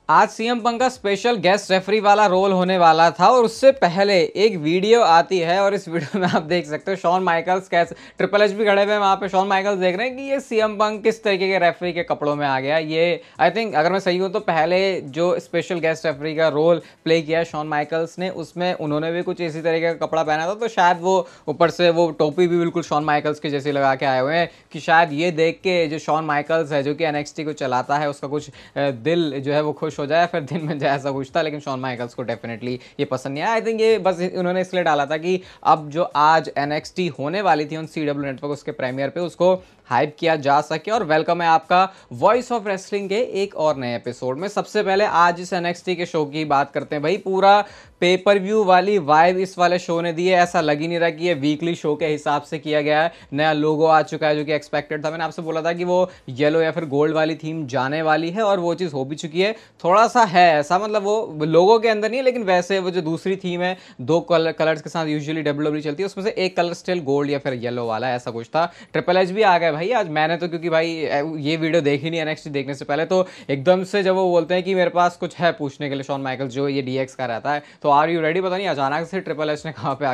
आज CM Punk का special guest referee वाला रोल होने वाला था और उससे पहले एक वीडियो आती है और इस वीडियो में आप देख सकते हो शॉन माइकल्स कैसे ट्रिपल एच भी खड़े हुए हैं वहां पे। शॉन माइकल्स देख रहे हैं कि ये सीएम पंक किस तरीके के रेफरी के कपड़ों में आ गया। ये आई थिंक अगर मैं सही हूं तो पहले जो स्पेशल गेस्ट रेफरी का रोल प्ले किया शॉन माइकल्स ने, उसमें उन्होंने भी कुछ इसी तरीके का कपड़ा पहना था, तो शायद वो ऊपर से वो टोपी भी बिल्कुल शॉन माइकल्स की जैसी लगा के आए हुए हैं कि शायद ये देख के जो शॉन माइकल्स है जो कि एनएक्सटी को चलाता है उसका कुछ दिल जो है वो खुश हो जाए, फिर दिन में जाए, ऐसा कुछ था। लेकिन शॉन माइकल्स को डेफिनेटली ये पसंद नहीं आया। आई थिंक ये बस उन्होंने इसलिए डाला था कि अब जो आज एनएक्सटी होने वाली थी ऑन CW नेटवर्क उसके प्रीमियर पे, उसको हाइप किया जा सके। और वेलकम है आपका वॉइस ऑफ रेसलिंग के एक और नए एपिसोड में। सबसे पहले आज इस एनएक्सटी के शो की बात करते हैं। भाई पूरा पेपर व्यू वाली वाइब इस वाले शो ने दी है। ऐसा लग ही नहीं रहा कि ये वीकली शो के हिसाब से किया गया है। नया लोगो आ चुका है जो कि एक्सपेक्टेड था। मैंने आपसे बोला था कि वो येलो या फिर गोल्ड वाली थीम जाने वाली है और वो चीज़ हो भी चुकी है। थोड़ा सा है ऐसा, मतलब वो लोगो के अंदर नहीं है, लेकिन वैसे वो जो दूसरी थीम है दो कलर्स के साथ यूजुअली WWE चलती है, उसमें से एक कलर स्टिल गोल्ड या फिर येलो वाला, ऐसा कुछ था। ट्रिपल एच भी आ गया भाई आज। मैंने तो क्योंकि भाई ये वीडियो देखी नहीं एनएक्सटी देखने से पहले, तो एकदम से जब वो बोलते हैं कि मेरे पास कुछ है पूछने के लिए शॉन माइकल्स जो ये DX का रहता है, तो आर यू रेडी, पता नहीं अचानक से ट्रिपल एच ने कहाँ पे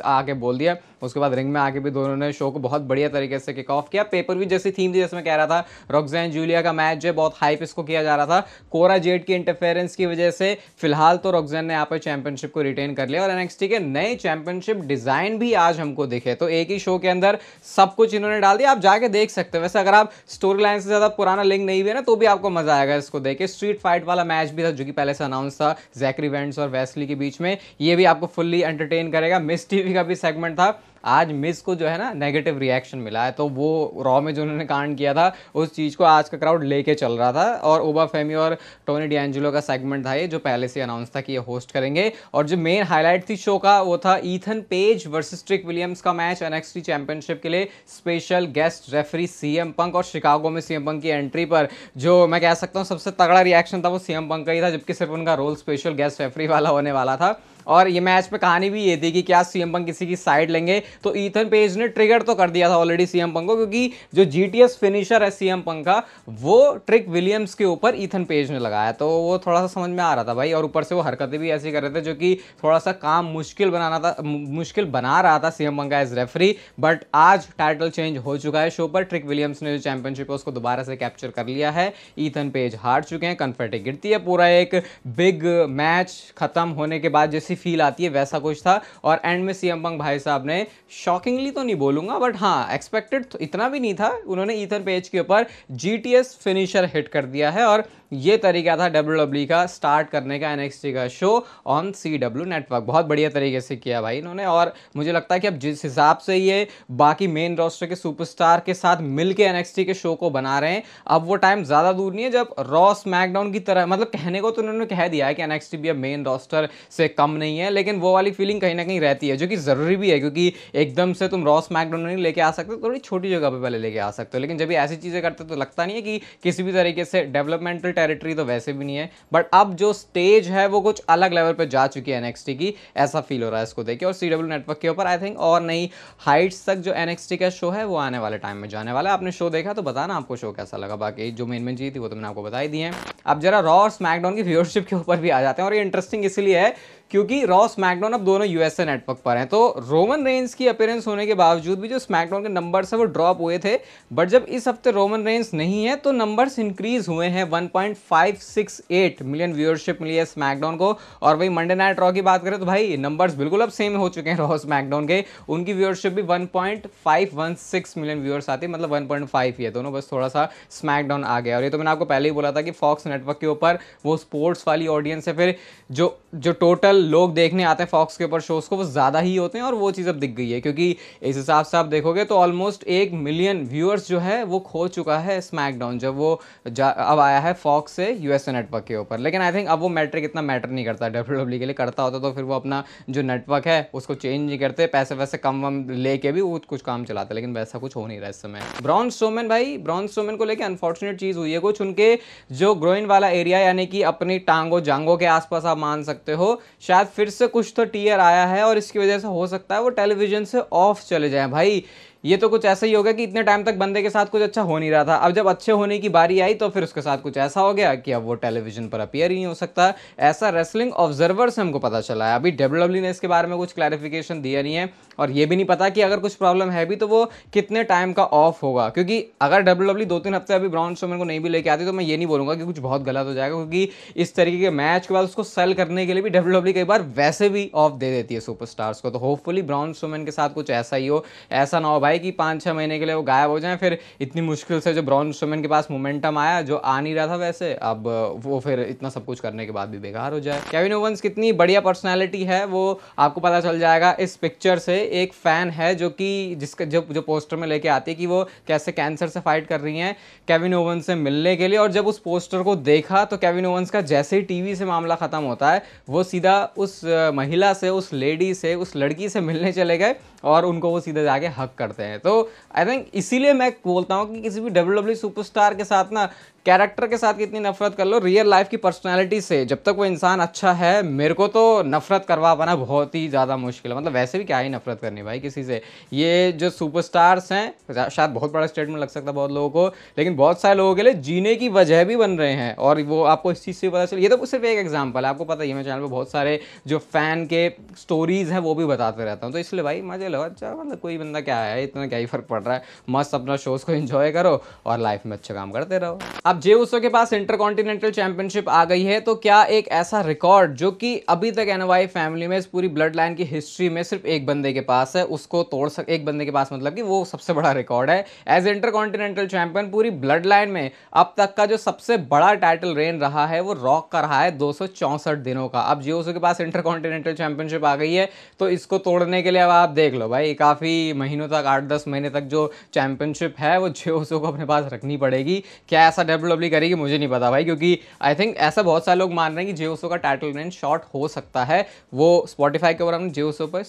आके बोल दिया। उसके बाद रिंग में आके भी दोनों ने शो को बहुत बढ़िया तरीके से किक ऑफ किया। पेपर भी जैसी थीम थी, जैसे मैं कह रहा था रॉक्सैन जूलिया का मैच जो बहुत हाइप इसको किया जा रहा था। कोरा जेड की इंटरफेरेंस की वजह से फिलहाल तो रॉक्सैन ने यहाँ पर चैंपियनशिप को रिटेन कर लिया और एनएक्सटी के नए चैंपियनशिप डिजाइन भी आज हमको दिखे। तो एक ही शो के अंदर सब कुछ इन्होंने डाल दिया, आप जाके देख सकते हो। वैसे अगर आप स्टोरी लाइन से ज्यादा पुराना लिंक नहीं भी है ना, तो भी आपको मजा आएगा इसको देख के। स्ट्रीट फाइट वाला मैच भी था जो कि पहले से अनाउंस था जैकरी वेंट्स और वेस्ली के बीच में, ये भी आपको फुल्ली एंटरटेन करेगा। मिस टीवी का भी सेगमेंट था। आज मिस को जो है ना नेगेटिव रिएक्शन मिला है, तो वो रॉ में जो उन्होंने कांड किया था उस चीज़ को आज का क्राउड लेके चल रहा था। और ओबा फेमी और टोनी डिएंजेलो का सेगमेंट था ये, जो पहले से अनाउंस था कि ये होस्ट करेंगे। और जो मेन हाईलाइट थी शो का वो था Ethan page versus trick Williams का मैच एनएक्सटी चैंपियनशिप के लिए। Special guest referee CM Punk, और शिकागो में सीएम पंक की एंट्री पर जो मैं कह सकता हूँ सबसे तगड़ा रिएक्शन था वो सीएम पंक का ही था, जबकि सिर्फ उनका रोल स्पेशल गेस्ट रेफरी वाला होने वाला था। और ये मैच में कहानी भी ये थी कि क्या सीएम पंक किसी की साइड लेंगे, तो ईथन पेज ने ट्रिगर तो कर दिया था ऑलरेडी सीएम पंक को, क्योंकि जो जीटीएस फिनिशर है सीएम पंक का वो ट्रिक विलियम्स के ऊपर ईथन पेज ने लगाया, तो वो थोड़ा सा समझ में आ रहा था भाई। और ऊपर से वो हरकतें भी ऐसी कर रहे थे जो कि थोड़ा सा काम मुश्किल बना रहा था सीएम पंक का एज रेफरी। बट आज टाइटल चेंज हो चुका है शो पर। ट्रिक विलियम्स ने जो चैंपियनशिप है उसको दोबारा से कैप्चर कर लिया है। ईथन पेज हार चुके हैं, कन्फेटी गिरती है। पूरा एक बिग मैच खत्म होने के बाद जैसी फील आती है वैसा कुछ था। और एंड में सीएम पंक भाई साहब ने शॉकिंगली तो नहीं बोलूंगा, बट हाँ एक्सपेक्टेड तो इतना भी नहीं था, उन्होंने ईथन पेज के ऊपर जीटीएस फिनिशर हिट कर दिया है। और ये तरीका था WWE का स्टार्ट करने का एनएक्सटी का शो ऑन CW नेटवर्क। बहुत बढ़िया तरीके से किया भाई इन्होंने। और मुझे लगता है कि अब जिस हिसाब से ये बाकी मेन रोस्टर के सुपरस्टार के साथ मिलके एनएक्सटी के शो को बना रहे हैं, अब वो टाइम ज्यादा दूर नहीं है जब रॉ स्मैकडाउन की तरह, मतलब कहने को तो उन्होंने कह दिया है कि एनएक्सटी भी अब मेन रोस्टर से कम नहीं है, लेकिन वो वाली फीलिंग कहीं ना कहीं रहती है, जो कि जरूरी भी है, क्योंकि एकदम से तुम रॉ स्मैकडाउन नहीं लेके आ सकते, थोड़ी छोटी जगह पे पहले लेके आ सकते हो। लेकिन जब ऐसी चीजें करते तो लगता नहीं है कि किसी भी तरीके से डेवलपमेंटल टेरिटरी तो वैसे भी नहीं है, बट अब जो स्टेज है वो कुछ अलग लेवल पे जा चुकी है एनएक्सटी की, ऐसा फील हो रहा है इसको देख के। और CW नेटवर्क के ऊपर आई थिंक और नई हाइट्स तक जो एनएक्सटी का शो है वो आने वाले टाइम में जाने वाला है। आपने शो देखा तो बताना आपको शो कैसा लगा। बाकी जो मेन चीज थी वो तो मैंने आपको बता ही दी है। अब जरा रॉ और स्मैकडाउन की व्यूअरशिप के ऊपर भी आ जाते हैं। और ये इंटरेस्टिंग इसलिए है क्योंकि रॉ स्मैकडाउन अब दोनों यूएसए नेटवर्क पर हैं, तो रोमन रेंस की अपीयरेंस होने के बावजूद भी जो स्मैकडाउन के नंबर्स है वो ड्रॉप हुए थे। बट जब इस हफ्ते रोमन रेंस नहीं है तो नंबर्स इंक्रीज हुए हैं। 1.568 मिलियन व्यूअरशिप मिली है स्मैकडाउन को। और वही मंडे नाइट रॉ की बात करें तो भाई नंबर्स बिल्कुल अब सेम हो चुके हैं रॉ स्मैकडाउन के। उनकी व्यूअरशिप भी 1.516 मिलियन व्यूअर्स आती है, मतलब 1.5 ही है दोनों, बस थोड़ा सा स्मैकडाउन आ गया। और ये तो मैंने आपको पहले ही बोला था कि फॉक्स नेटवर्क के ऊपर वो स्पोर्ट्स वाली ऑडियंस है, फिर जो टोटल लोग देखने आते हैं फॉक्स के ऊपर शोज को वो ज्यादा ही होते हैं। और वो चीज अब दिख गई है, क्योंकि इस हिसाब से आप देखोगे तो ऑलमोस्ट 1 मिलियन व्यूअर्स जो है वो खो चुका है स्मैकडाउन जब वो अब आया है फॉक्स से यूएसए नेटवर्क के ऊपर। लेकिन आई थिंक अब वो मैट्रिक इतना मैटर नहीं करता WWE के लिए। करता होता तो फिर वो अपना जो नेटवर्क है उसको चेंज नहीं करते, पैसे वैसे कम वम लेके भी वो कुछ काम चलाते, लेकिन वैसा कुछ हो नहीं रहा इस समय। ब्रॉन स्ट्रोमैन को लेकर अनफॉर्चुनेट चीज हुई है कुछ, उनके जो ग्रोइन वाला एरिया यानी कि अपनी टांगों जांगों के आसपास आप मान सकते हो, शायद फिर से कुछ तो टीयर आया है और इसकी वजह से हो सकता है वो टेलीविजन से ऑफ चले जाए। भाई ये तो कुछ ऐसा ही हो गया कि इतने टाइम तक बंदे के साथ कुछ अच्छा हो नहीं रहा था, अब जब अच्छे होने की बारी आई तो फिर उसके साथ कुछ ऐसा हो गया कि अब वो टेलीविजन पर अपीयर ही नहीं हो सकता। ऐसा रेसलिंग ऑब्जर्वर से हमको पता चला है। अभी डब्ल्यूडब्ल्यूई ने इसके बारे में कुछ क्लैरिफिकेशन दिया नहीं है, और ये भी नहीं पता कि अगर कुछ प्रॉब्लम है भी तो वो कितने टाइम का ऑफ होगा, क्योंकि अगर डब्ल्यूडब्ल्यूई 2-3 हफ्ते अभी ब्रॉन स्ट्रोमैन को नहीं भी लेके आती तो मैं ये नहीं बोलूंगा कि कुछ बहुत गलत हो जाएगा, क्योंकि इस तरीके के मैच के बाद उसको सेल करने के लिए भी डब्ल्यूडब्ल्यूई कई बार वैसे भी ऑफ दे देती है सुपरस्टार्स को। तो होपफुली ब्रॉन स्ट्रोमैन के साथ कुछ ऐसा ही हो, ऐसा ना हो भाई कि 5-6 महीने के लिए वो गायब हो जाए, फिर इतनी मुश्किल से जो ब्रॉन स्ट्रोमैन के पास मोमेंटम आया जो आ नहीं रहा था वैसे, अब वो फिर इतना सब कुछ करने के बाद भी बेकार हो जाए। केविन ओवेंस कितनी बढ़िया पर्सनैलिटी है वो आपको पता चल जाएगा इस पिक्चर से। एक फैन है जो कि जिसका जो पोस्टर में लेके आती है कि वो कैसे कैंसर से फाइट कर रही हैं केविन ओवेंस से मिलने के लिए, और जब उस पोस्टर को देखा तो केविन ओवेंस का जैसे ही टीवी से मामला खत्म होता है वो सीधा उस महिला से, उस लेडी से, उस लड़की से मिलने चले गए और उनको वो सीधे जाके हक करते हैं। तो आई थिंक इसीलिए मैं बोलता हूँ कि किसी भी डब्ल्यूडब्ल्यूई सुपरस्टार के साथ ना, कैरेक्टर के साथ कितनी नफरत कर लो, रियल लाइफ की पर्सनालिटी से जब तक वो इंसान अच्छा है, मेरे को तो नफरत करवा पाना बहुत ही ज़्यादा मुश्किल है। मतलब वैसे भी क्या ही नफरत करनी भाई किसी से। ये जो सुपरस्टार्स हैं, शायद बहुत बड़ा स्टेटमेंट लग सकता है बहुत लोगों को, लेकिन बहुत सारे लोगों के लिए जीने की वजह भी बन रहे हैं, और वो आपको इस चीज़ से पता चले। ये तो सिर्फ एक एग्जाम्पल है, आपको पता ही है मैं चैनल पर बहुत सारे जो फैन के स्टोरीज हैं वो भी बताते रहता हूँ, तो इसलिए भाई मजे लो। अच्छा मतलब कोई बंदा क्या है, इतना क्या ही फर्क पड़ रहा है, मस्त अपना शोज को एंजॉय करो और लाइफ में अच्छा काम करते रहो। अब जे उसो के पास इंटरकॉन्टिनेंटल चैंपियनशिप आ गई है, तो क्या एक ऐसा रिकॉर्ड जो कि अभी तक एनवाई फैमिली में इस पूरी ब्लड लाइन की हिस्ट्री में सिर्फ एक बंदे के पास है, उसको तोड़ सक एक बंदे के पास, मतलब कि वो सबसे बड़ा रिकॉर्ड है एज इंटरकॉन्टिनेंटल चैंपियन। पूरी ब्लड लाइन में अब तक का जो सबसे बड़ा टाइटल रेन रहा है वो रॉक का रहा है 264 दिनों का। अब जे उसो के पास इंटरकॉन्टिनेंटल चैंपियनशिप आ गई है, तो इसको तोड़ने के लिए अब आप देख लो भाई, काफी महीनों तक, 8-10 महीने तक जो चैंपियनशिप है वो जे उसो को अपने पास रखनी पड़ेगी। क्या ऐसा डब्ल्यूडब्ल्यूई करेगी मुझे नहीं पता भाई, क्योंकि आई थिंक ऐसा बहुत सारे लोग मान रहे हैं कि जे उसो का टाइटल रेन शॉर्ट हो सकता है। वो स्पॉटिफाई के ऊपर हमने जे उसो पर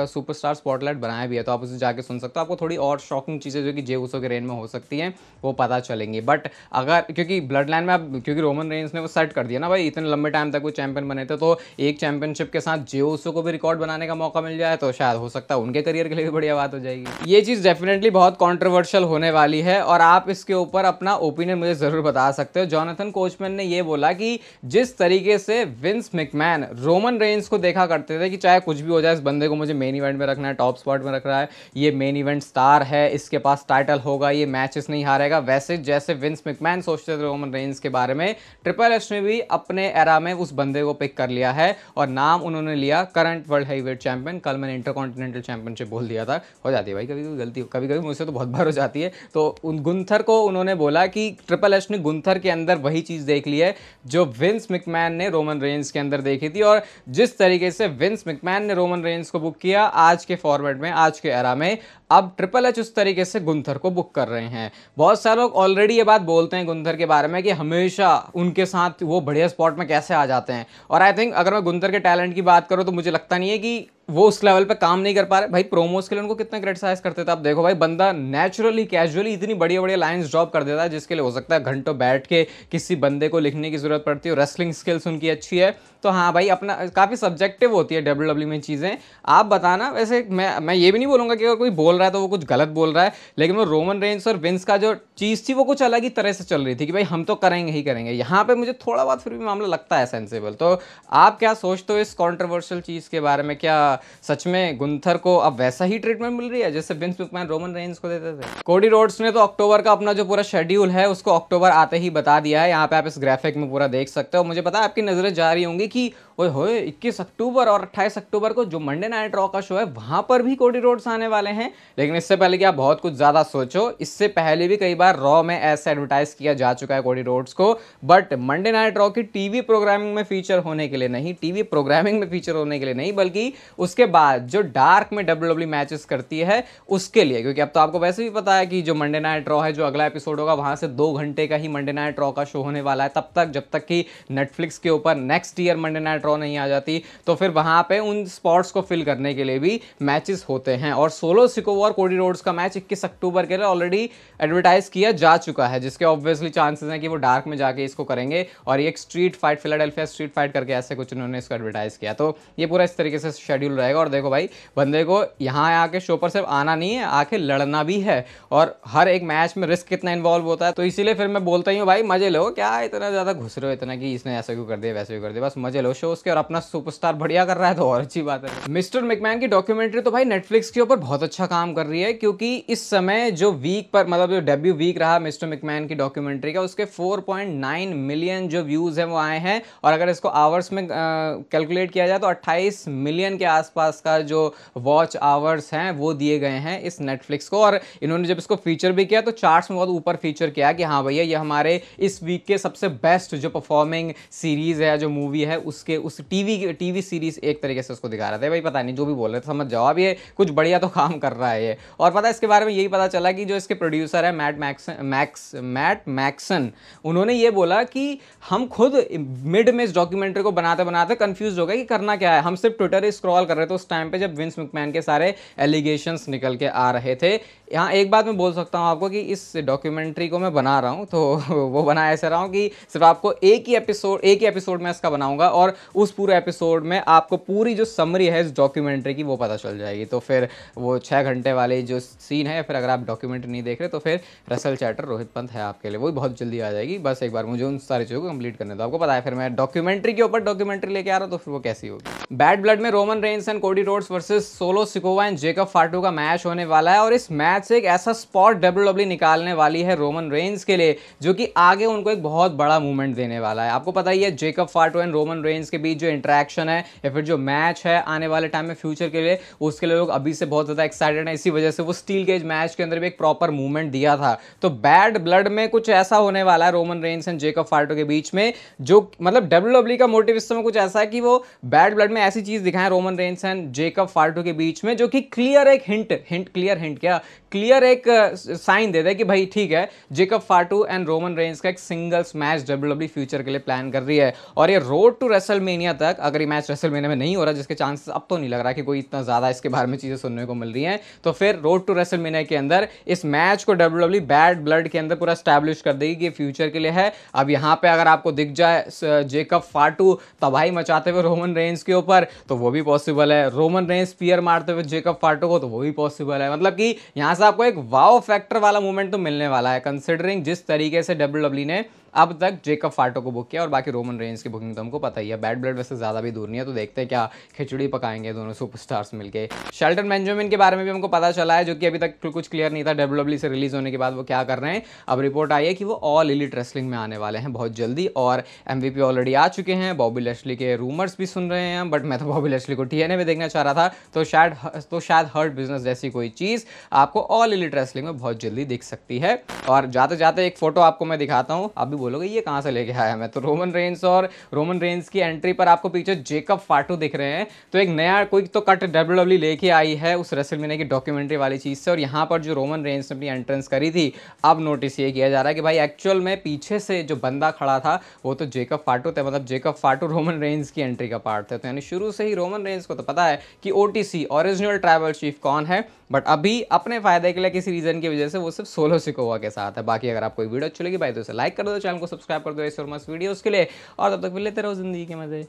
सुपरस्टार स्पॉटलाइट बनाया भी है, तो आप उसे जाके सुन सकते हो। आपको थोड़ी और शॉकिंग चीज़ें जो कि जे उसो के रेन में हो सकती हैं वो पता चलेंगी। बट अगर क्योंकि ब्लड लाइन में अब क्योंकि रोमन रेंस ने वो सेट कर दिया ना भाई, इतने लंबे टाइम तक वो चैंपियन बने थे, तो एक चैंपियनशिप के साथ जे उसो को भी रिकॉर्ड बनाने का मौका मिल जाए तो शायद हो सकता है उनके करियर के लिए भी बढ़िया बात हो जाएगी। ये चीज़ डेफिनेटली बहुत कॉन्ट्रोवर्शियल होने वाली है, और आप इसके ऊपर अपना ओपिनियन मुझे ज़रूर बता सकते हो। जॉनथन कोचमैन ने ये बोला कि जिस तरीके से विंस मैकमैन रोमन रेंस को देखा करते थे कि चाहे कुछ भी हो जाए, इस बंदे को मुझे मेन इवेंट में रखना है, टॉप स्पॉट में रख रहा है, ये मेन इवेंट स्टार है, इसके पास टाइटल होगा, ये मैचेस नहीं हारेगा, वैसे जैसे विंस मैकमैन सोचते थे रोमन रेंस के बारे में, ट्रिपल एच ने भी अपने एरा में उस बंदे को पिक कर लिया है और नाम उन्होंने लिया करंट वर्ल्ड हेवीवेट चैंपियन। कल मैंने इंटरकॉन्टिनेंटल चैंपियनशिप बोल दिया था, हो जाती है भाई कभी कभी गलती, कभी कभी मुझसे तो बहुत बार हो जाती है। तो उन गुंथर को उन्होंने बोला कि ट्रिपल एच ने गुंथर के अंदर वही चीज़ देख ली है जो विंस मैकमैन ने रोमन रेंस के अंदर देखी थी, और जिस तरीके से विंस मैकमैन ने रोमन रेंस को बुक किया आज के फॉर्मेट में, आज के एरा में, अब ट्रिपल एच उस तरीके से गुंथर को बुक कर रहे हैं। बहुत सारे लोग ऑलरेडी ये बात बोलते हैं गुंथर के बारे में कि हमेशा उनके साथ वो बढ़िया स्पॉट में कैसे आ जाते हैं, और आई थिंक अगर मैं गुंथर के टैलेंट की बात करूं तो मुझे लगता नहीं है कि वो उस लेवल पे काम नहीं कर पा रहे। भाई प्रोमोस के लिए उनको कितना क्रिटिसाइज करते थे, आप देखो भाई बंदा नेचुरली कैजुअली इतनी बढ़िया बढ़िया लाइंस ड्रॉप कर देता है जिसके लिए हो सकता है घंटों बैठ के किसी बंदे को लिखने की जरूरत पड़ती है। रेसलिंग स्किल्स उनकी अच्छी है, तो हाँ भाई अपना काफ़ी सब्जेक्टिव होती है डब्ल्यूडब्ल्यूई में चीज़ें। आप बताना, वैसे मैं ये भी नहीं बोलूँगा कि अगर कोई बोल रहा है तो वो कुछ गलत बोल रहा है, लेकिन वो रोमन रेंस और विंस का जो चीज़ थी वो कुछ अलग ही तरह से चल रही थी कि भाई हम तो करेंगे ही करेंगे। यहाँ पे मुझे थोड़ा बहुत फिर भी मामला लगता है सेंसेबल। तो आप क्या सोचते हो इस कॉन्ट्रोवर्शियल चीज़ के बारे में? क्या सच में गुंथर को अब वैसा ही ट्रीटमेंट मिल रही है जैसे विंस मैकमैन रोमन रेंस को देते थे? कोडी रोड्स ने तो अक्टूबर का अपना जो पूरा शेड्यूल है उसको अक्टूबर आते ही बता दिया है। यहाँ पे आप इस ग्राफिक में पूरा देख सकते हो। मुझे पता है आपकी नजरें जा रही होंगी कि ओए होए 21 अक्टूबर और 28 अक्टूबर को जो मंडे नाइट रॉ का शो है वहां पर भी कोडी रोड्स आने वाले हैं। लेकिन इससे पहले कि आप बहुत कुछ ज्यादा सोचो, इससे पहले भी कई बार रॉ में ऐसे एडवर्टाइज किया जा चुका है कोडी रोड्स को, बट मंडे नाइट रॉ की टीवी प्रोग्रामिंग में फीचर होने के लिए नहीं, टीवी प्रोग्रामिंग में फीचर होने के लिए नहीं, बल्कि उसके बाद जो डार्क में डब्ल्यूडब्ल्यूई मैचेस करती है उसके लिए। क्योंकि अब तो आपको वैसे भी पता है कि जो मंडे नाइट रॉ है, जो अगला एपिसोड होगा वहां से 2 घंटे का ही मंडे नाइट रॉ का शो होने वाला है। तब तक जब तक कि नेटफ्लिक्स के ऊपर next year Monday night raw नहीं आ जाती, तो फिर वहां पे उन स्पॉट्स को फिल करने के लिए भी मैचेस होते हैं। और सोलो सिकोवा और कोडी रोड्स का मैच 21 अक्टूबर के लिए ऑलरेडी एडवर्टाइज किया जा चुका है, जिसके ऑब्वियसली चांसेस हैं कि वो डार्क में जाके इसको करेंगे और ये एक street fight, Philadelphia street fight करके ऐसे कुछ उन्होंने इसको एडवर्टाइज किया। तो ये पूरा इस तरीके से शेड्यूल रहेगा। और देखो भाई, बंदे को यहाँ आके शो पर सिर्फ आना नहीं है, आके लड़ना भी है, और हर एक मैच में रिस्क कितना इन्वॉल्व होता है। तो इसीलिए फिर मैं बोलता ही हूँ भाई मजे लो, क्या इतना ज़्यादा घुस रहे हो इतना कि इसने ऐसा क्यों कर दिया वैसे क्यों कर दिया, बस मजे लो शो उसके। और अपना सुपरस्टार बढ़िया कर रहा है तो और अच्छी बात है। मिस्टर मैकमैन की डॉक्यूमेंट्री तो भाई नेटफ्लिक्स के ऊपर बहुत अच्छा काम कर रही है, क्योंकि इस समय जो वीक पर मतलब जो डेब्यू वीक रहा मिस्टर मैकमैन की डॉक्यूमेंट्री का, उसके 4.9 मिलियन जो व्यूज हैं वो आए हैं। और अगर इसको आवर्स में कैलकुलेट किया जाए तो 28 मिलियन के आसपास का जो वॉच आवर्स हैं वो दिए गए हैं इस नेटफ्लिक्स को। और इन्होंने जब इसको फीचर भी किया तो चार्ट्स में बहुत ऊपर फीचर किया कि हाँ भैया ये हमारे इस वीक के सबसे बेस्ट जो परफॉर्मिंग सीरीज है, जो मूवी है, उसके उस टीवी सीरीज एक तरीके से उसको दिखा रहे थे। भाई पता नहीं जो भी बोल रहे थे समझ जाओ, अब ये कुछ बढ़िया तो काम कर रहा है ये। और पता है इसके बारे में यही पता चला कि जो इसके प्रोड्यूसर है मैट मैक्सन, उन्होंने ये बोला कि हम खुद मिड में इस डॉक्यूमेंट्री को बनाते बनाते कंफ्यूज हो गए कि करना क्या है। हम सिर्फ ट्विटर स्क्रॉल कर रहे थे उस टाइम पे जब विंस मैकमैन के सारे एलिगेशंस निकल के आ रहे थे। यहाँ एक बात मैं बोल सकता हूँ आपको कि इस डॉक्यूमेंट्री को मैं बना रहा हूँ तो वो बना ऐसे रहा हूँ कि सिर्फ आपको एक ही एपिसोड में इसका बनाऊंगा, और उस पूरे एपिसोड में आपको पूरी जो समरी है इस डॉक्यूमेंट्री की वो पता चल जाएगी। तो फिर वो 6 घंटे वाले जो सीन है, फिर अगर आप डॉक्यूमेंट्री नहीं देख रहे तो फिर रसल चैटर रोहित पंत है आपके लिए, वो भी बहुत जल्दी आ जाएगी। बस एक बार मुझे उन सारी चीज़ों को कंप्लीट करने दो। आपको पता है फिर मैं डॉक्यूमेंट्री के ऊपर डॉक्यूमेंट्री लेके आ रहा हूँ तो फिर वो कैसी होगी। बैड ब्लड में Roman Reigns and Cody Rhodes versus solo Sikoa and Jacob फाटू का मैच होने वाला है, और इस मैच से एक ऐसा स्पॉट डब्ल्यूडब्ल्यूई निकालने वाली है रोमन रेंस के लिए जो कि आगे उनको एक बहुत बड़ा मूवमेंट देने वाला है। आपको पता ही है जेकब फाटू एंड रोमन रेंस के बीच जो इंटरेक्शन है या फिर जो मैच है आने वाले टाइम में फ्यूचर के लिए, उसके लिए लोग अभी से बहुत ज़्यादा एक्साइटेड हैं। इसी वजह से वो स्टील केज मैच के अंदर भी एक प्रॉपर मूवमेंट दिया था। तो बैड ब्लड में कुछ ऐसा होने वाला है रोमन रेंस एंड जेकब फाटू के बीच में, जो मतलब डब्ल्यूडब्ल्यूई का मोटिव इस समय कुछ ऐसा है कि वो बैड ब्लड में ऐसी चीज दिखाएं रोमन रेंस एंड जेकब फाटू के बीच में जो कि क्लियर एक क्लियर एक साइन दे दे कि भाई ठीक है, जेकब फाटू एंड रोमन रेंस का एक सिंगल्स मैच डब्ल्यूडब्ल्यूई फ्यूचर के लिए प्लान कर रही है। और ये रोड टू रेसलमेनिया तक, अगर ये मैच रेसलमेनिया में नहीं हो रहा, जिसके चांसेस अब तो नहीं लग रहा कि कोई इतना ज्यादा इसके बारे में चीजें सुनने को मिल रही हैं, तो फिर रोड टू रेसलमेनिया के अंदर इस मैच को डब्ल्यूडब्ल्यूई बैड ब्लड के अंदर पूरा स्टैब्लिश कर देगी कि फ्यूचर के लिए है। अब यहाँ पे अगर आपको दिख जाए जेकब फाटू तबाही मचाते हुए रोमन रेंस के ऊपर तो वो भी पॉसिबल है, रोमन रेंस स्पीयर मारते हुए जेकब फाटू को तो वो भी पॉसिबल है। मतलब कि यहाँ से आपको एक वाओ फैक्टर वाला मूवमेंट तो मिलने वाला है, कंसिडरिंग जिस तरीके से डब्ल्यूडब्ल्यूई ने अब तक जेकब फाटो को बुक किया। और बाकी रोमन रेंस की बुकिंग तो हमको पता ही है। बैड ब्लड वैसे ज़्यादा भी दूर नहीं है, तो देखते हैं क्या खिचड़ी पकाएंगे दोनों सुपरस्टार्स मिलके। शेल्टन बेंजामिन के बारे में भी हमको पता चला है, जो कि अभी तक कुछ क्लियर नहीं था डब्ल्यूडब्ल्यूई से रिलीज होने के बाद वो क्या कर रहे हैं। अब रिपोर्ट आई है कि वो ऑल एलीट रेसलिंग में आने वाले हैं बहुत जल्दी, और MVP ऑलरेडी आ चुके हैं। बॉबी लैशली के रूमर्स भी सुन रहे हैं, बट मैं तो बॉबी लैशली को TNA में देखना चाह रहा था, तो शायद हर्ट बिजनेस जैसी कोई चीज़ आपको ऑल एलीट रेसलिंग में बहुत जल्दी दिख सकती है। और जाते जाते एक फोटो आपको मैं दिखाता हूँ, आप भी बोलोगे ये कहाँ से लेके आया मैं, तो रोमन रेंस की एंट्री पर आपको पीछे जेकब फाटू दिख रहे हैं। तो एक नया कोई तो कट डब्ल्यूडब्ल्यूई लेके आई है उस रेसलमेनिया की डॉक्यूमेंट्री वाली चीज़ से, और यहाँ पर जो रोमन रेंस ने अपनी एंट्रेंस करी थी, अब नोटिस ये किया जा रहा है कि भाई एक्चुअल में पीछे से जो बंदा खड़ा था वो तो जेकब फाटू थे, मतलब जेकब फाटू रोमन रेंस की एंट्री का पार्ट थे। तो यानी शुरू से ही रोमन रेंस को तो पता है कि OTC ओरिजिनल ट्राइबल चीफ कौन है, बट अभी अपने फायदे के लिए किसी रीजन की वजह से वो सिर्फ सोलो सिकोवा के साथ है। बाकी अगर आपको वीडियो अच्छी लगी भाई तो इसे लाइक कर दो, चैनल को सब्सक्राइब कर दो ऐसे और मस्त वीडियोस के लिए, और तब तक लेते रहो जिंदगी के मजे।